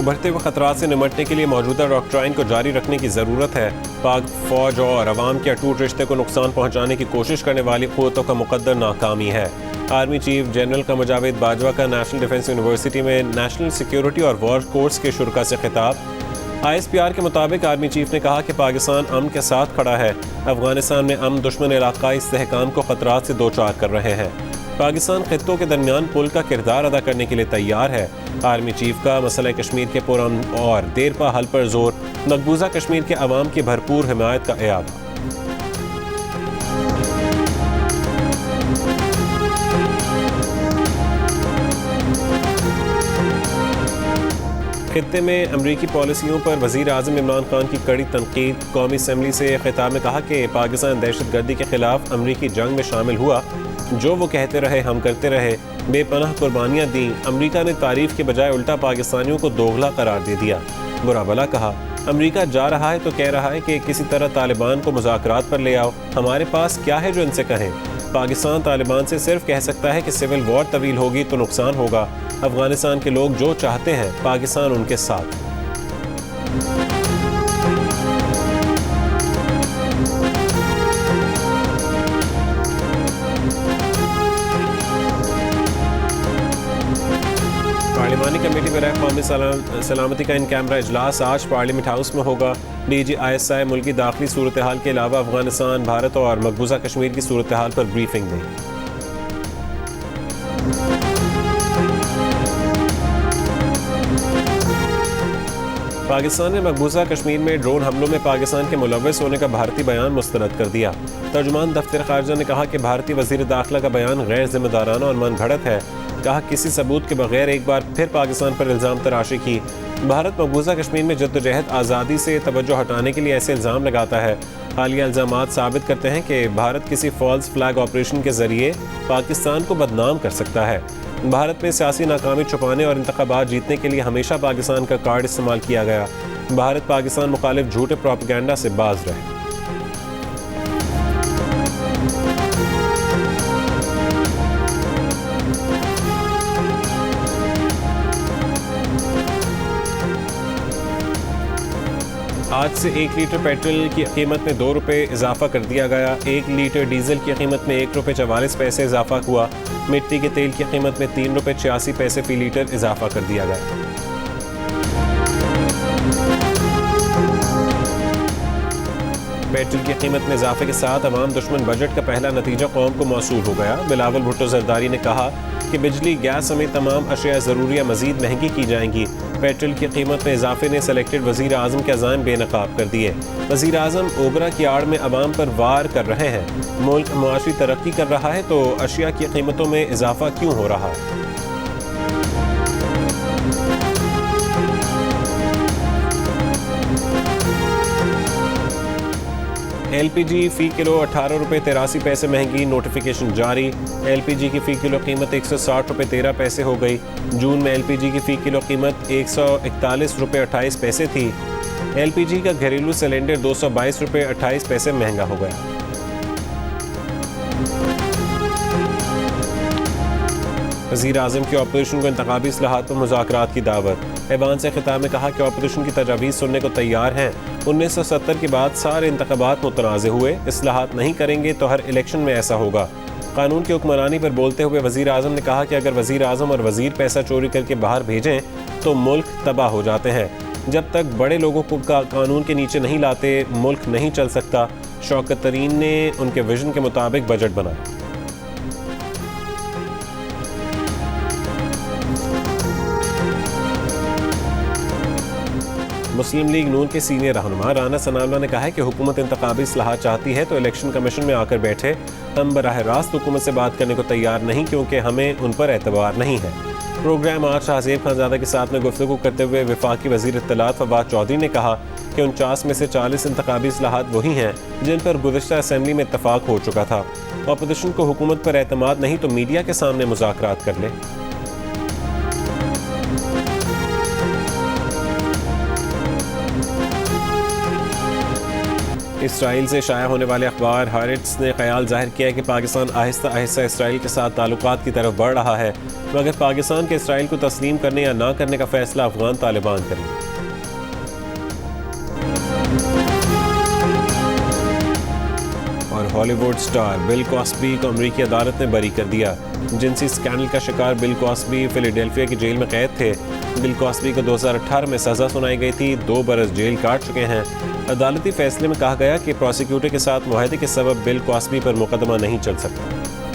बढ़ते हुए खतरात से निमटने के लिए मौजूदा डॉक्ट्राइन को जारी रखने की ज़रूरत है। पाक फौज और अवाम के अटूट रिश्ते को नुकसान पहुँचाने की कोशिश करने वाली क़ुव्वतों का मुक़द्दर नाकामी है। आर्मी चीफ जनरल का मुजाविद बाजवा का नेशनल डिफेंस यूनिवर्सिटी में नेशनल सिक्योरिटी और वॉर कोर्स के शुरा से खिताब। ISPR के मुताबिक आर्मी चीफ ने कहा कि पाकिस्तान अमन के साथ खड़ा है। अफगानिस्तान में अमन दुश्मन इलाकाई इस्तेहकाम को खतरात से दो चार कर रहे हैं। पाकिस्तान खित्तों के दरमियान पुल का किरदार अदा करने के लिए तैयार है। आर्मी चीफ का मसला कश्मीर के पुरअमन और देरपा हल पर जोर। मकबूजा कश्मीर के अवाम की भरपूर हिमायत का एआदा। खित्ते में अमरीकी पॉलिसियों पर वज़ीर आज़म इमरान खान की कड़ी तनकीद। कौमी असम्बली से खिताब में कहा कि पाकिस्तान दहशत गर्दी के खिलाफ अमरीकी जंग में शामिल हुआ। जो वो कहते रहे हम करते रहे। बेपनाह कुर्बानियाँ दी। अमरीका ने तारीफ के बजाय उल्टा पाकिस्तानियों को दोगला करार दे दिया। बुरा भला कहा। अमरीका जा रहा है तो कह रहा है कि किसी तरह तालिबान को मुज़ाकरात पर ले आओ। हमारे पास क्या है जो इनसे कहें। पाकिस्तान तालिबान से सिर्फ कह सकता है कि सिविल वॉर तवील होगी तो नुकसान होगा। अफगानिस्तान के लोग जो चाहते हैं पाकिस्तान उनके साथ। पार्लिमानी कमेटी में कौमी सलामती का इन कैमरा इजलास आज पार्लियामेंट हाउस में होगा। DG ISI मुल्की दाखिली सूरत हाल के अलावा अफगानिस्तान, भारत और मकबूजा कश्मीर की सूरत हाल पर ब्रीफिंग दें। पाकिस्तान ने मकबूजा कश्मीर में ड्रोन हमलों में पाकिस्तान के मुलव्वस होने का भारतीय बयान मुस्तरद कर दिया। तर्जुमान दफ्तर खारजा ने कहा कि भारतीय वज़ीर दाखिला का बयान गैर जिम्मेदाराना और मनगढ़ंत है। कहा किसी सबूत के बगैर एक बार फिर पाकिस्तान पर इल्ज़ाम तराशी की। भारत मकबूजा कश्मीर में जद्दोजहद आज़ादी से तवज्जो हटाने के लिए ऐसे इल्ज़ाम लगाता है। हालिया इल्ज़ामात साबित करते हैं कि भारत किसी फॉल्स फ्लैग ऑपरेशन के ज़रिए पाकिस्तान को बदनाम कर सकता है। भारत में सियासी नाकामी छुपाने और इंतखाबात जीतने के लिए हमेशा पाकिस्तान का कार्ड इस्तेमाल किया गया। भारत पाकिस्तान मुखालिफ झूठे प्रोपेगेंडा से बाज रहे। आज से 1 लीटर पेट्रोल की कीमत में 2 रुपये इजाफा कर दिया गया। 1 लीटर डीजल की कीमत में 1 रुपये 44 पैसे इजाफा हुआ। मिट्टी के तेल की कीमत में 3 रुपये 86 पैसे फी लीटर इजाफा कर दिया गया। पेट्रोल की कीमत में इजाफे के साथ अवाम दुश्मन बजट का पहला नतीजा कौम को मौसूल हो गया। बिलावल भुट्टो जरदारी ने कहा कि बिजली, गैस समेत तमाम अशिया ज़रूरिया मज़ीद महंगी की जाएंगी। पेट्रोल की कीमत में इजाफे ने सेलेक्टेड वज़ीर आज़म के अज़ाइम बेनकाब कर दिए। वज़ीर आज़म ओगरा की आड़ में अवाम पर वार कर रहे हैं। मुल्क मुआशी तरक्की कर रहा है तो अशिया की कीमतों में इजाफा क्यों हो रहा है। LPG फ़ी किलो 18 रुपये 83 पैसे महंगी, नोटिफिकेशन जारी। LPG की फ़ी किलो कीमत 160 रुपये 13 पैसे हो गई। जून में LPG की फ़ी किलो कीमत 141 रुपये 28 पैसे थी। LPG का घरेलू सिलेंडर 222 रुपये 28 पैसे महंगा हो गया। वज़ीर आज़म की ऑपोजिशन को इंतखाबी इस्लाहात पर मुज़ाकरात की दावत। ऐवान से खिताब में कहा कि ऑपोजिशन की तजावीज़ सुनने को तैयार हैं। 1970 के बाद सारे इंतखाबात मुतनाज़े हुए। इस्लाहात नहीं करेंगे तो हर इलेक्शन में ऐसा होगा। कानून की हुक्मरानी पर बोलते हुए वज़ीर आज़म ने कहा कि अगर वज़ीर आज़म और वज़ीर पैसा चोरी करके बाहर भेजें तो मुल्क तबाह हो जाते हैं। जब तक बड़े लोगों को कानून के नीचे नहीं लाते मुल्क नहीं चल सकता। शौकत तरीन ने उनके विजन के मुताबिक बजट बनाया। मुस्लिम लीग नून के सीनियर रहनुमा राना सनाउल्लाह ने कहा है कि हुकूमत इंतखाबी इस्लाहात चाहती है तो इलेक्शन कमीशन में आकर बैठे। हम बराह रास्त हुकूमत से बात करने को तैयार नहीं क्योंकि हमें उन पर एतबार नहीं है। प्रोग्राम आज शाहजेब खानजादा के साथ में गुफ्तगू करते हुए वफाकी वज़ीर इत्तलात फवाद चौधरी ने कहा कि 49 में से 40 इंतखाबी इस्लाहात वही हैं जिन पर गुज़िश्ता असम्बली में इत्तफाक हो चुका था। अपोजिशन को हुकूमत पर एतमाद नहीं तो मीडिया के सामने मुज़ाकरात कर ले। इसराइल से शाया होने वाले अखबार हारेट्स ने ख्याल जाहिर किया है कि पाकिस्तान आहिस्ता आहिस्ता इसराइल के साथ ताल्लुकात की तरफ बढ़ रहा है, मगर पाकिस्तान के इसराइल को तस्लीम करने या ना करने का फैसला अफगान तालिबान करेंगे। और हॉलीवुड स्टार बिल कॉस्बी को अमेरिकी अदालत ने बरी कर दिया। जिनसी स्कैंडल का शिकार बिल कॉस्बी फिलाडेल्फिया की जेल में कैद थे। बिल कॉस्बी को 2018 में सज़ा सुनाई गई थी, 2 बरस जेल काट चुके हैं। अदालती फैसले में कहा गया कि प्रोसिक्यूटर के साथ मुआहदे के सबब बिल कॉस्बी पर मुकदमा नहीं चल सकता।